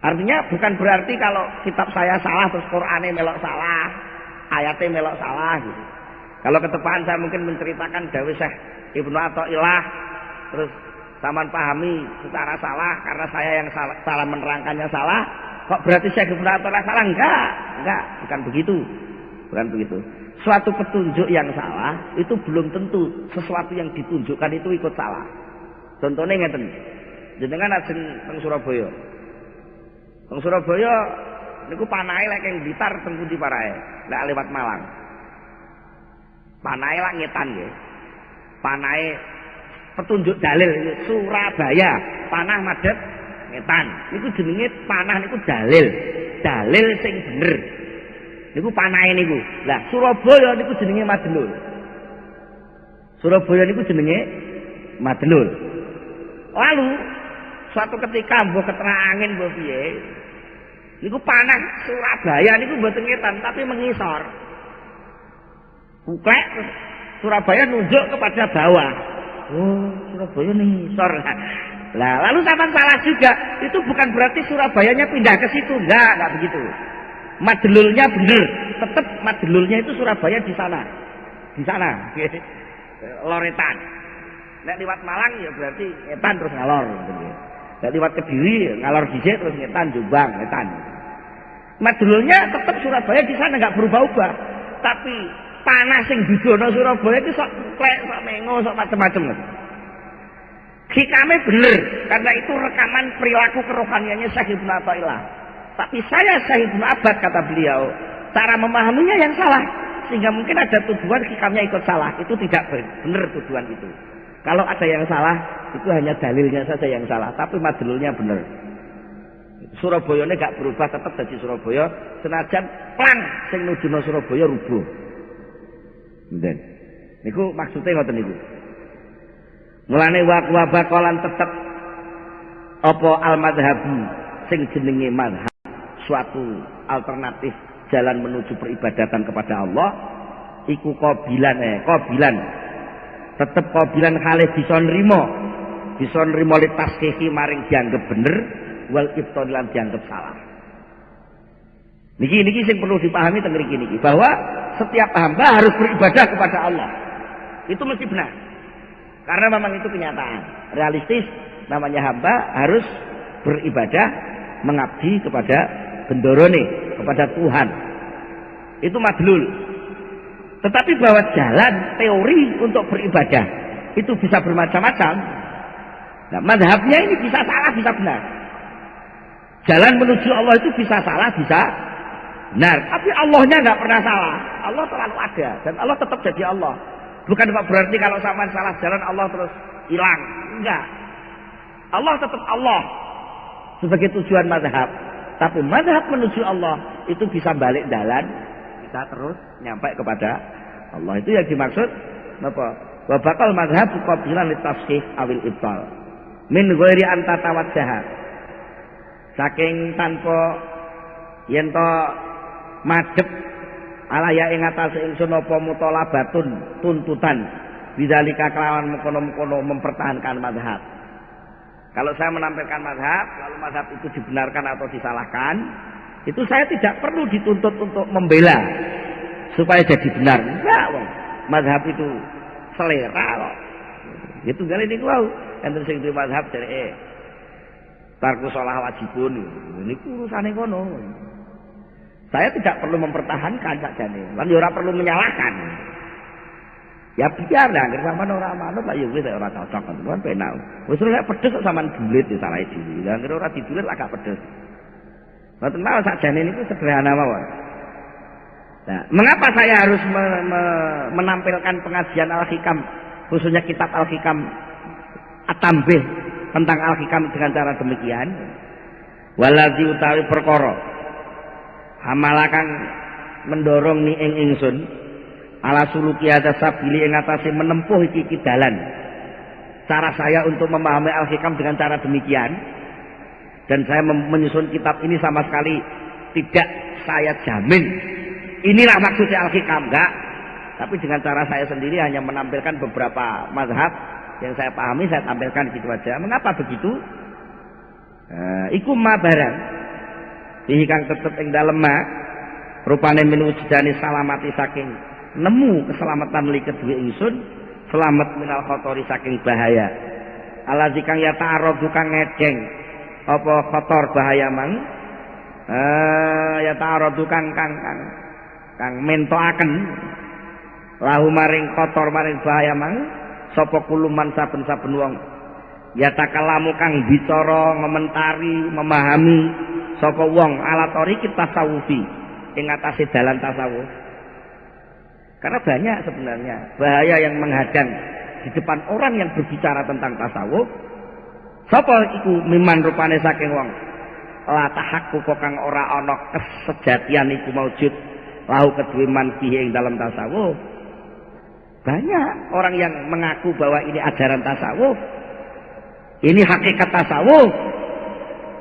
Speaker 1: Artinya bukan berarti kalau kitab saya salah terus Qur'ane melok salah, ayatnya melok salah gitu. Kalau ketepaan saya mungkin menceritakan dawuh Syekh Ibnu Athaillah terus sampean pahami secara salah karena saya yang salah menerangkannya salah, kok berarti Syekh Ibnu Athaillah salah? Enggak, bukan begitu. Suatu petunjuk yang salah itu belum tentu sesuatu yang ditunjukkan itu ikut salah. Contohnya ngeten. Jenengan ajeng teng Surabaya. Teng Surabaya niku panahe lek ing Blitar teng pundi parae? Lek lewat Malang. Panahe lak ngetan nggih. Panahe petunjuk dalil Surabaya, panah madhep ngetan. Niku jenenge panah niku dalil. Dalil sing bener. Niku panahe niku. Lah Surabaya niku jenenge madlul. Surabaya niku jenenge madlul. Lalu suatu ketika mbok keterang angin mbok piye? Niku panah Surabaya niku mboten ngetan tapi mengisor. Buklek Surabaya nunjuk kepada bawah. Oh, Surabaya ngisor. Lah, lalu sampean salah juga. Itu bukan berarti Surabayanya pindah ke situ. Enggak begitu. Madlulnya bener. Tetap madlulnya itu Surabaya di sana. Di sana. Loretan. Nek liwat Malang ya berarti ngetan terus ngalor. Nek liwat Kediri ngalor dhisik terus ngetan Jombang, ngetan. Madulnya tetap Surabaya di sana nggak berubah-ubah. Tapi panas sing didono Surabaya itu sok klek, sok mengo, sok macam-macam. Hikame bener, karena itu rekaman perilaku kerohaniannya Syekh Ibnu Athaillah. Tapi saya Syekh Ibnu Abbad, kata beliau, cara memahaminya yang salah, sehingga mungkin ada tujuan hikamnya ikut salah. Itu tidak benar tujuan itu. Kalau ada yang salah, itu hanya dalilnya saja yang salah, tapi madlulnya benar. Surabaya ini gak berubah, tetap jadi Surabaya, senajan plang sing nuduno Surabaya rubuh. Nten. Niku maksudnya ngoten niku. Mulane wa bakalan tetep apa al-madhabi sing jenenge madhab, suatu alternatif jalan menuju peribadatan kepada Allah iku qabilan tetep qabilan kalih bisa nrimo li tashihi maring dianggap bener wal ibtal lan dianggap salah. Niki sing perlu dipahami teng mriki niki bahwa setiap hamba harus beribadah kepada Allah. Itu mesti benar. Karena memang itu kenyataan. Realistis namanya hamba harus beribadah mengabdi kepada bendorone, kepada Tuhan. Itu madlul. Tetapi bahwa jalan teori untuk beribadah itu bisa bermacam-macam. Nah, mazhabnya ini bisa salah, bisa benar. Jalan menuju Allah itu bisa salah, bisa benar. Tapi Allahnya nggak pernah salah. Allah selalu ada dan Allah tetap jadi Allah. Bukan berarti kalau sama salah jalan Allah terus hilang. Enggak. Allah tetap Allah sebagai tujuan mazhab. Tapi mazhab menuju Allah itu bisa balik jalan, bisa terus nyampe kepada Allah. Itu yang dimaksud apa? Wa bakal mazhab qabilan litashih awil ibtal. Min ghairi anta tawajjaha. Saking tanpa yen to madhep alaya ing atase ingsun apa mutolabatun tuntutan bidzalika kelawan mengkono-mengkono mempertahankan mazhab. Kalau saya menampilkan mazhab, lalu mazhab itu dibenarkan atau disalahkan, itu saya tidak perlu dituntut untuk membela supaya jadi benar. Enggak, wong. Mazhab itu selera kok. Itu kali niku wau, enten sing duwe mazhab dari tarku shalah wajibun. Niku urusane kono. Saya tidak perlu mempertahankan sakjane. Lan ya ora perlu menyalahkan. Ya biar lah, nek sampean ora manut lah ya wis ora cocok kan penak. Wis nek pedes sampean dulit ya salahe dhewe. Lah nek ora didulit agak pedes. Mboten mau sakjane niku sederhana mawon. Nah, mengapa saya harus menampilkan pengajian Al-Hikam, khususnya kitab Al-Hikam At-Tambih tentang Al-Hikam dengan cara demikian? Waladzi utawi perkara hamalakan mendorong ni ing ingsun ala suluki ada sabili ing atase menempuh iki dalan. Cara saya untuk memahami Al-Hikam dengan cara demikian, dan saya menyusun kitab ini sama sekali tidak saya jamin inilah maksudnya Al-Hikam, enggak. Tapi dengan cara saya sendiri hanya menampilkan beberapa mazhab yang saya pahami, saya tampilkan gitu aja. Mengapa begitu? Iku ma barang iki kang tetep ing dalem ma rupane minujudane salamati saking nemu keselamatan li kedue ingsun, selamat minal khotori saking bahaya. Alazi kang ya ta'arud kang ngedeng apa khotor bahaya mang ya ta'arud kang mentoaken lahu maring khotor maring bahaya mang sapa kuluman saben-saben wong ya takalamu kang bicara ngomentari memahami sapa wong ala thariqit tasawufi ing atase dalan tasawuf. Karena banyak sebenarnya bahaya yang menghadang di depan orang yang berbicara tentang tasawuf. Sapa iku miman rupane saking wong la tahaqquq kang ora ana kesejatian iku maujud lahu kedue man fihi ing dalam tasawuf. Banyak orang yang mengaku bahwa ini ajaran tasawuf, ini hakikat tasawuf,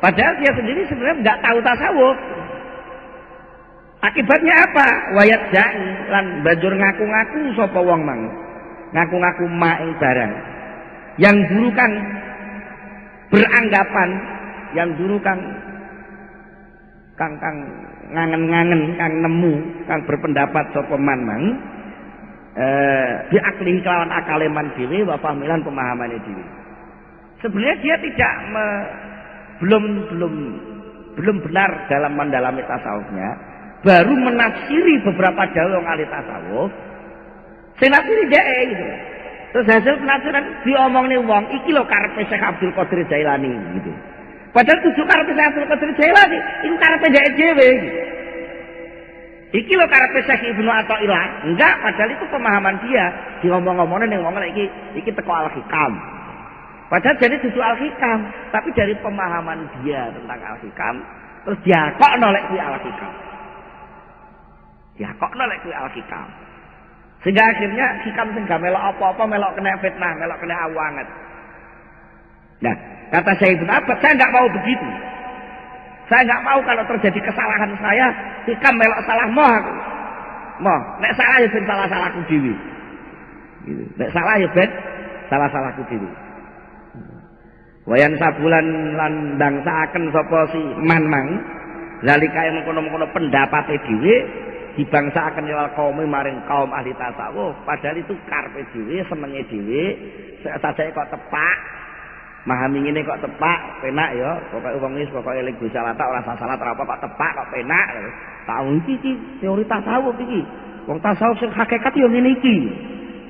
Speaker 1: padahal dia sendiri sebenarnya nggak tahu tasawuf. Akibatnya apa? Wayat jai lan banjur ngaku-ngaku sapa wong mang, ngaku-ngaku ma ing barang yang dulu kan beranggapan, yang dulu kang ngangen-ngangen, kang nemu, kang berpendapat sapa man mang
Speaker 2: diaklihi kelawan akaleman dhewe wa fahmilan pemahamane dhewe. Sebenarnya dia tidak belum benar dalam mendalami tasawufnya, baru menafsiri beberapa dawuh wong ahli tasawuf. Sing nafsiri dhek gitu. Terus hasil penafsiran diomongne wong iki lho karepe Syekh Abdul Qadir Jailani gitu. Padahal tujuh karepe Syekh Abdul Qadir Jailani, iku karepe dhek dhewe gitu. Iki lho karepe Syekh Ibnu Athaillah. Enggak, padahal itu pemahaman dia. Diomong-omongane ning wong iki teko Al-Hikam. Padahal jadi tujuh Al-Hikam, tapi dari pemahaman dia tentang Al-Hikam terus diakokno lek kuwi Al-Hikam. Diakokno lek kuwi Al-Hikam. Sehingga akhirnya hikam sing gak melok apa-apa, melok kena fitnah, melok kena awanget. Nah, kata saya Ibnu Abbas, saya nggak mau begitu. Saya nggak mau kalau terjadi kesalahan saya, hikam melok salah moh aku. Moh, nek salah ya ben salah-salahku dhewe. Gitu. Nek salah ya ben salah-salahku dhewe. Wayan sabulan lan ndangsaaken sapa si man-mang, lalika yang mengkono-mengkono pendapate dhewe dibangsaaken lewat kaum maring kaum ahli tasawuf, padahal itu karepe dhewe, senenge dhewe, sajake kok tepak, memahami ngene kok tepak, penak ya, pokoke wong wis pokoke eling Gusti Allah ora salah ora apa kok tepak kok penak. Tahu iki teori tasawuf iki. Wong tasawuf sing hakikat ya ngene iki.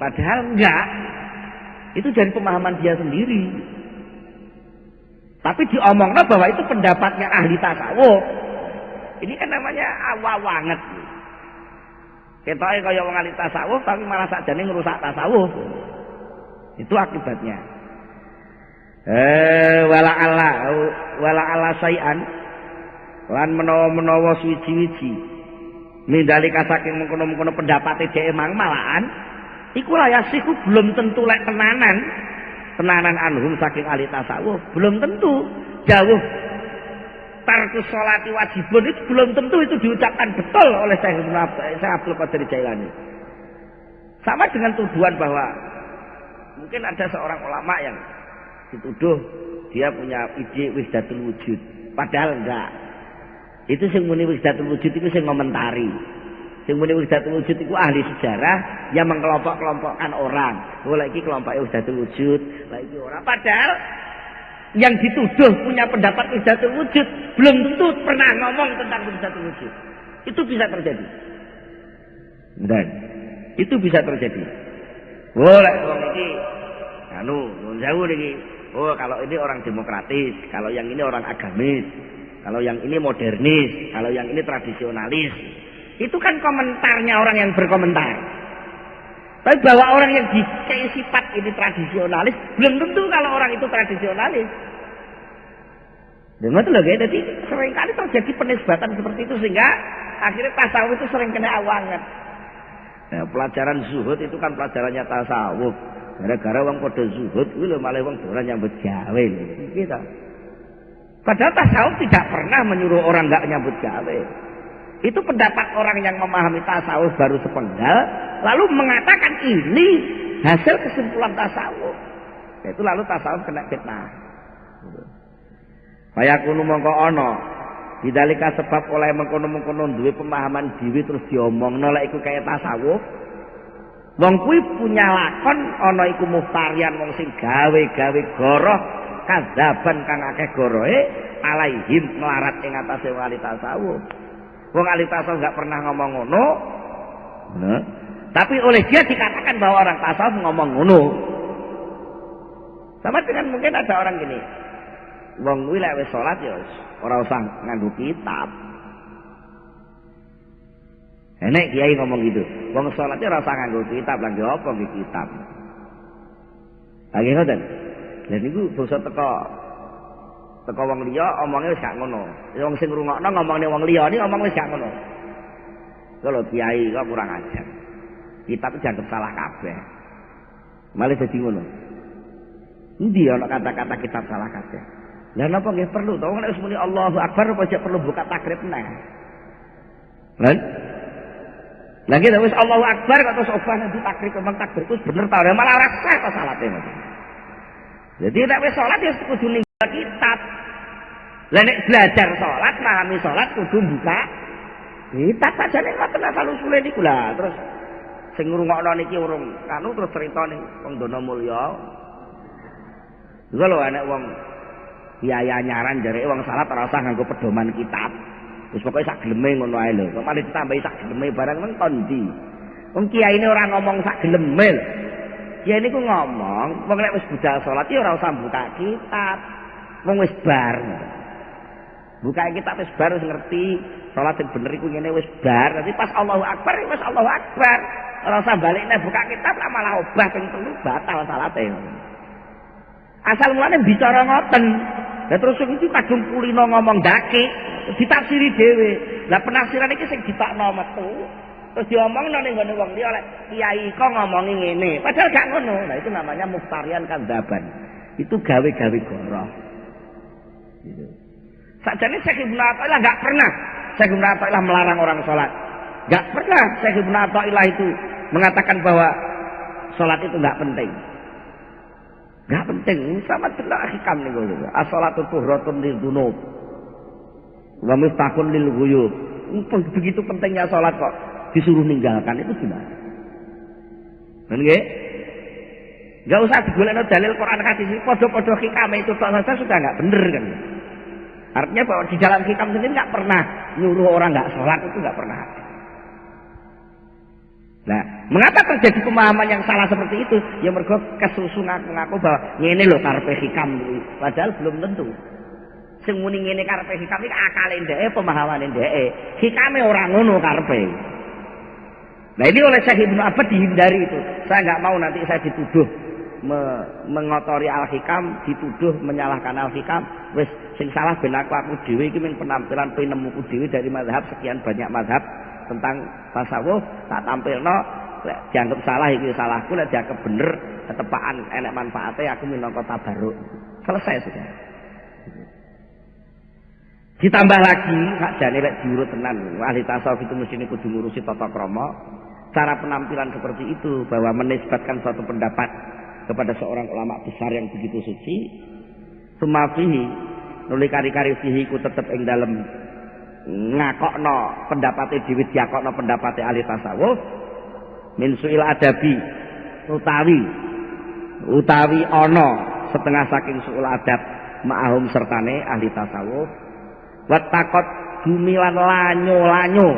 Speaker 2: Padahal enggak. Itu dari pemahaman dia sendiri. Tapi diomongno bahwa itu pendapatnya ahli tasawuf. Ini kan namanya awawanget. Ketoke kaya wong ahli tasawuf tapi malah sakjane ngrusak tasawuf. Itu akibatnya. Wala ala sayan lan menawa suwi-wiji mindalika saking mengkono-mengkono pendapate dhek emang malahan iku layasiku belum tentu lek tenanan anhum saking ahli tasawuf belum tentu jauh tarkus sholati wajibun itu belum tentu itu diucapkan betul oleh Syekh Abdul Qadir Jailani. Sama dengan tuduhan bahwa mungkin ada seorang ulama yang dituduh dia punya ide wahdatul wujud, padahal enggak. Itu sing muni wahdatul wujud itu sing ngomentari. Sing muni wahdatul wujud itu ahli sejarah yang mengkelompok-kelompokkan orang. Oh, lagi kelompok wahdatul wujud, lagi orang. Padahal yang dituduh punya pendapat wahdatul wujud belum tentu pernah ngomong tentang wahdatul wujud. Itu bisa terjadi. Dan itu bisa terjadi. Boleh wong iki jauh iki. Oh, kalau ini orang demokratis, kalau yang ini orang agamis, kalau yang ini modernis, kalau yang ini tradisionalis. Itu kan komentarnya orang yang berkomentar. Tapi bahwa orang yang dikei sifat ini tradisionalis, belum tentu kalau orang itu tradisionalis. Dan itu loh, jadi seringkali terjadi penisbatan seperti itu sehingga akhirnya tasawuf itu sering kena awangan. Nah, pelajaran zuhud itu kan pelajarannya tasawuf. Gara-gara wong padha zuhud kuwi lho malah wong dolan nyambut gawe gitu. Padahal tasawuf tidak pernah menyuruh orang enggak nyambut gawe. Itu pendapat orang yang memahami tasawuf baru sepenggal lalu mengatakan ini hasil kesimpulan tasawuf. Itu lalu tasawuf kena fitnah. Bayakunu mongko ana bidalika sebab oleh mengkono-mengkono duwe pemahaman dhewe terus diomongno lek iku kaya tasawuf. Wong kuwi punya lakon ana iku muftarian wong sing gawe-gawe goroh kadzaban kang akeh gorohe alaihim melarat ing atase wong ahli tasawuf. Wong ahli tasawuf enggak pernah ngomong ngono. Nah, tapi oleh dia dikatakan bahwa orang tasawuf ngomong ngono. Sama dengan mungkin ada orang gini. Wong kuwi lek wis salat ya ora usah nganggo kitab. Enek kiai ngomong gitu. Wong salatnya ora usah nganggo kitab, lagi apa nggih kitab. Lagi ngoten. Lha niku basa teko wong liya omonge wis gak ngono. Wong sing ngrungokno ngomongne wong liya iki omong wis gak ngono. Kalau kiai kok kurang ajar. Kitab dianggap salah kabeh. Malah dadi ngono. Endi ana kata-kata kitab salah kabeh. Lah napa nggih perlu to wong nek wis muni Allahu Akbar apa aja perlu buka takrib neh. Lan lagi wis Allahu Akbar kok terus obah nanti takrib memang takbir itu bener ta ora malah ora sah kok salate. Jadi nek wis salat ya kudu ninggal kitab. Lah nek belajar salat, memahami salat kudu buka kitab sajane ngoten asal usule niku lah. Terus sing ngrungokno niki urung kanu terus critane wong Dono Mulya. Iku lho anek wong biaya nyaran jareke wong salat ora usah nganggo pedoman kitab. Wis pokoke sak geleme ngono ae lho. Kok malah ditambahi sak geleme barang nang kondi. Wong kiai ini ora ngomong sak geleme lho. Kiai niku ngomong, wong nek wis budal salat ya ora usah buka kitab. Wong wis bar. Buka kitab wis bar wis ngerti salat sing bener iku ngene wis bar. Nanti pas Allahu Akbar wis Allahu Akbar. Ora usah balikne buka kitab lah malah obah ping 3 batal salate. Asal mulane bicara ngoten. Lah terus iki kadung kulino ngomong dake, ditafsiri dhewe. Lah penafsiran iki sing ditakno metu, terus diomongno ning gone wong liya lek kiai kok ngomongi ngene. Padahal gak ngono. Nah itu namanya muftarian kadzaban. Itu gawe-gawe goroh. Gitu. Sakjane Syekh Ibnu Athaillah enggak pernah Syekh Ibnu Athaillah melarang orang salat. Enggak pernah Syekh Ibnu Athaillah itu mengatakan bahwa salat itu enggak penting. Enggak penting, sama delok hikam niku. As-shalatu tuhratun lidzunub wa miftahun lil ghuyub. Begitu pentingnya salat kok disuruh ninggalkan itu gimana? Nggih? Enggak usah digolekno dalil Quran hadis, padha-padha hikam itu tok saja sudah enggak bener kan. Artinya bahwa di dalam hikam sendiri enggak pernah nyuruh orang enggak salat, itu enggak pernah. Nah, mengapa terjadi pemahaman yang salah seperti itu? Ya mergo kesusu ngaku-ngaku bahwa ngene lho karepe hikam iki. Padahal belum tentu. Sing muni ngene karepe hikam iki akale ndeke, pemahamane ndeke. Hikame ora ngono karepe. Nah, ini oleh Syekh Ibnu Abbad dihindari itu. Saya enggak mau nanti saya dituduh mengotori Al-Hikam, dituduh menyalahkan Al-Hikam. Wis sing salah ben aku dhewe iki mung penampilan penemuku dhewe dari mazhab sekian banyak mazhab tentang tasawuf tak tampilno lek dianggap salah iki salahku, lek dianggap bener ketepaan enek manfaatnya aku minangka tabarruk. Selesai sudah. Ditambah lagi sakjane lek diurut tenan ahli tasawuf itu mesti kudu ngurusi tata krama, cara penampilan seperti itu bahwa menisbatkan suatu pendapat kepada seorang ulama besar yang begitu suci. Sumafihi nuli kari-kari fihi ku tetep ing dalem ngakokno pendapate dhewe diakokno pendapate ahli tasawuf min suil adabi utawi ana setengah saking suul adab ma'ahum sertane ahli tasawuf wa taqat dumilan lanyo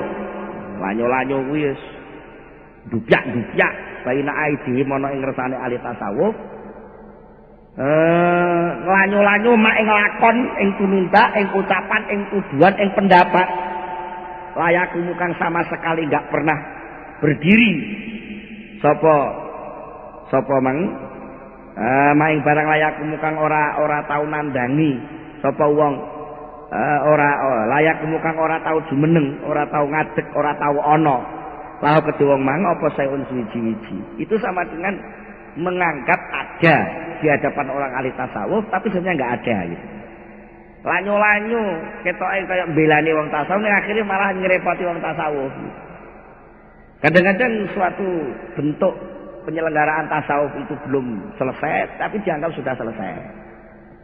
Speaker 2: kuwi wis dupyak baina aidhi ana ing ngersane ahli tasawuf lanyo mak ing lakon ing tumindak ing ucapan ing tujuan ing pendapat layak kang sama sekali enggak pernah berdiri sapa mang maing barang layak kang ora tau nandangi sapa wong layak kang ora tau jumeneng ora tau ngadeg ora tau ana laha kedhe wong mang apa sayun suwi-wiji. Itu sama dengan menganggap ada di hadapan orang ahli tasawuf tapi sebenarnya enggak ada gitu. Lanyo ketoke kayak belani wong tasawuf ning akhirnya malah ngrepoti wong tasawuf. Kadang-kadang suatu bentuk penyelenggaraan tasawuf itu belum selesai tapi dianggap sudah selesai.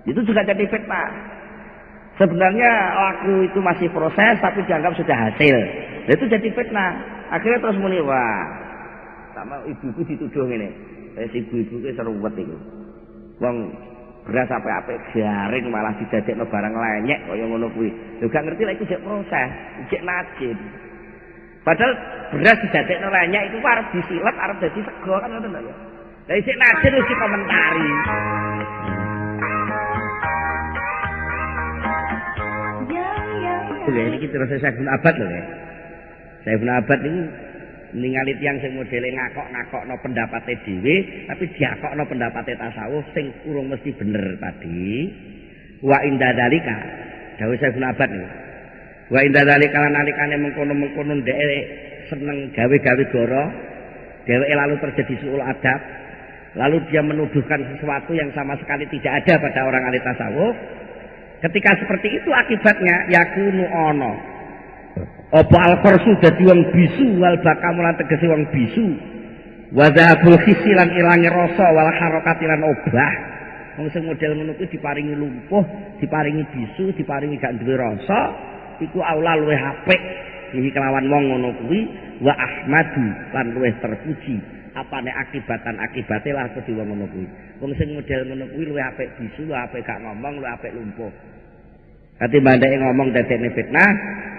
Speaker 2: Itu juga jadi fitnah. Sebenarnya laku itu masih proses tapi dianggap sudah hasil. Itu jadi fitnah. Akhirnya terus muni wah sama ibu-ibu dituduh ngene. Ibu-ibu ki seruwet iku. Wong beras apik-apik garing malah didadekno barang lenyek kaya ngono kuwi. Lho gak ngerti lek iku jek proses, jek najin. Padahal beras didadekno lenyek iku arep disilep, arep dadi sego kan ngoten lho. Lah jek najin wis dikomentari. Oke, ini terus saya Ibnu Abbad lho ya. Saya Ibnu Abbad ini ningali tiyang sing modele ngakok-ngakokno pendapate dhewe tapi diakokno pendapate tasawuf sing urung mesti bener tadi. Wa inda dzalika dawuh Syekh Ibnu Abbad niku. Wa inda dzalika lan nalikane mengkono-mengkono dhek seneng gawe-gawe goro, dheweke lalu terjadi suul adab, lalu dia menuduhkan sesuatu yang sama sekali tidak ada pada orang ahli tasawuf. Ketika seperti itu akibatnya yakunu ono apa al-qarsu dadi wong bisu wal bakamulan tegese wong bisu wa dzabul khisilan ilange rasa wal harakati lan obah. Wong sing model ngono kuwi diparingi lumpuh, diparingi bisu, diparingi gak duwe rasa, iku aula luwih apik iki kelawan wong ngono kuwi wa ahmadu lan luwih terpuji apane akibate lah kudu wong ngono kuwi. Wong sing model ngono kuwi luwih apik bisu, luwih apik gak ngomong, luwih apik lumpuh. Ketimbang dhek ngomong dadekne fitnah,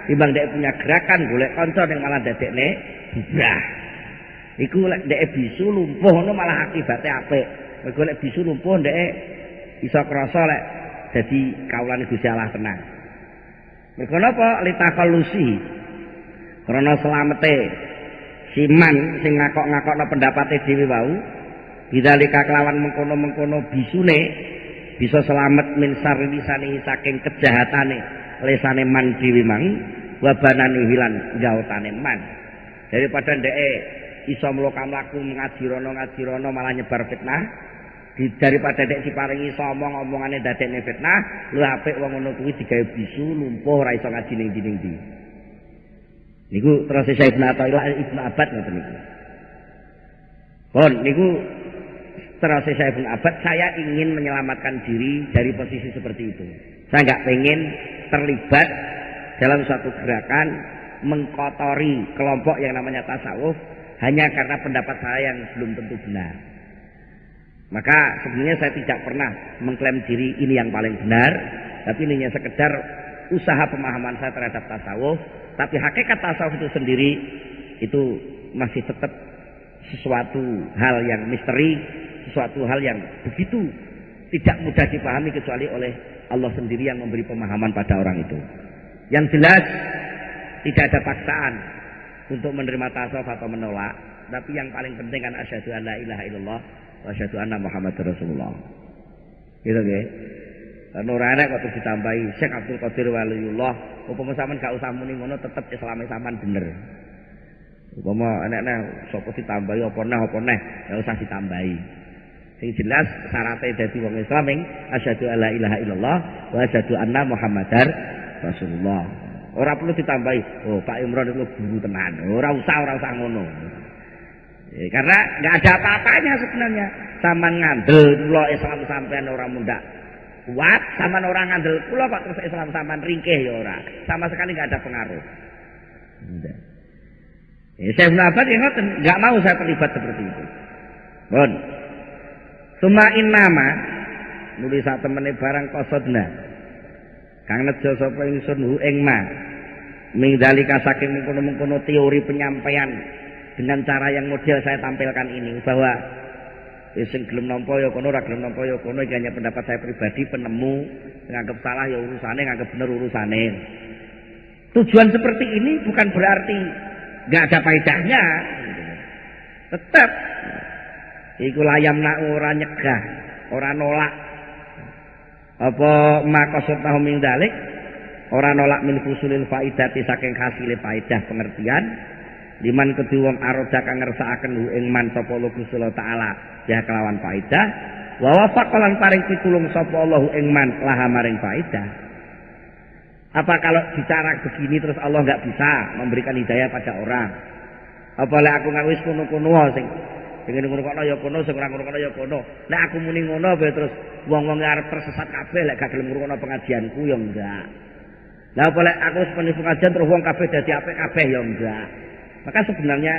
Speaker 2: timbang dhek punya gerakan golek kanca ning malah dadekne bubrah. Iku lek dhek bisu lumpuh ngono malah akibate apik. Mergo lek bisu lumpuh dhek iso krasa lek dadi kawulane Gusti Allah tenan. Mergo napa litaqallusi? Karena selamete siman sing ngakok-ngakokno pendapate dhewe wau, bidzalika kelawan mengkono-mengkono bisune bisa selamat min sarri lisani saking kejahatane lesane man dhewe mang wabanane hilan gautane man. Daripada ndeke iso mlaku ngaji rono malah nyebar fitnah, daripada ndek diparingi iso omong-omongane dadekne fitnah, luwih apik wong ngono kuwi digawe bisu lumpuh ora iso ngaji ning ndi. Niku terus saya Ibnu Athaillah Ibnu Abbad ngoten niku. Pun niku terus saya Ibnu Abbad, saya ingin menyelamatkan diri dari posisi seperti itu. Saya nggak pengen terlibat dalam suatu gerakan mengkotori kelompok yang namanya tasawuf hanya karena pendapat saya yang belum tentu benar. Maka sebenarnya saya tidak pernah mengklaim diri ini yang paling benar, tapi ini hanya sekedar usaha pemahaman saya terhadap tasawuf. Tapi hakikat tasawuf itu sendiri itu masih tetap sesuatu hal yang misteri, sesuatu hal yang begitu tidak mudah dipahami kecuali oleh Allah sendiri yang memberi pemahaman pada orang itu. Yang jelas tidak ada paksaan untuk menerima tasawuf atau menolak, tapi yang paling penting kan asyhadu an la ilaha illallah wa asyhadu anna Muhammadar Rasulullah. Gitu nggih. Ora enak kok ditambahi Syekh Abdul Qadir Waliullah, upama sampean gak usah muni ngono tetep Islame sampean bener. Upama enek-enek sapa ditambahi apa neh gak usah ditambahi. Sing jelas syaratnya dadi wong Islam ing asyhadu alla ilaha illallah wa asyhadu anna Muhammadar Rasulullah. Ora perlu ditambahi, oh Pak Imron itu guru tenan. Ora usah ngono. Karena enggak ada apa-apanya sebenarnya. Sampean ngandel kula Islam sampean ora mundak kuat, sampean orang ngandel kula kok terus Islam sampean ringkih ya ora. Sama sekali enggak ada pengaruh. Saya Ibnu Abbad ya ngoten, enggak mau saya terlibat seperti itu. Pun. Sumain nama nulis sak temene barang kosodna. Kang nejo sapa ingsun hu ing ma. Ming dalika saking mengkono-mengkono teori penyampaian dengan cara yang model saya tampilkan ini bahwa sing gelem nampa ya kono, ora gelem nampa ya kono, iki hanya pendapat saya pribadi, penemu, nganggep salah ya urusane, nganggep bener urusane. Tujuan seperti ini bukan berarti enggak ada faedahnya. Tetap iku layam nak ora nyegah, ora nolak. Apa makosot tahu min dalik, ora nolak min fusulil faidati saking hasile faedah pengertian. Liman kedhi wong aroda kang ngersakaken ing man sapa Allah Gusti taala ya kelawan faedah wa wafaqalan paring pitulung sapa Allah ing man laha maring faedah. Apa kalau bicara begini terus Allah enggak bisa memberikan hidayah pada orang? Apa lek aku ngawis kono-kono sing ngono kono ya kono, sing ora ngono kono ya kono. Lek aku muni ngono bae terus wong-wong arep tersesat kabeh lek gak gelem ngrungokno pengajianku ya enggak. Lah apa lek aku sepenuh pengajian terus wong kabeh dadi apik kabeh ya enggak. Maka sebenarnya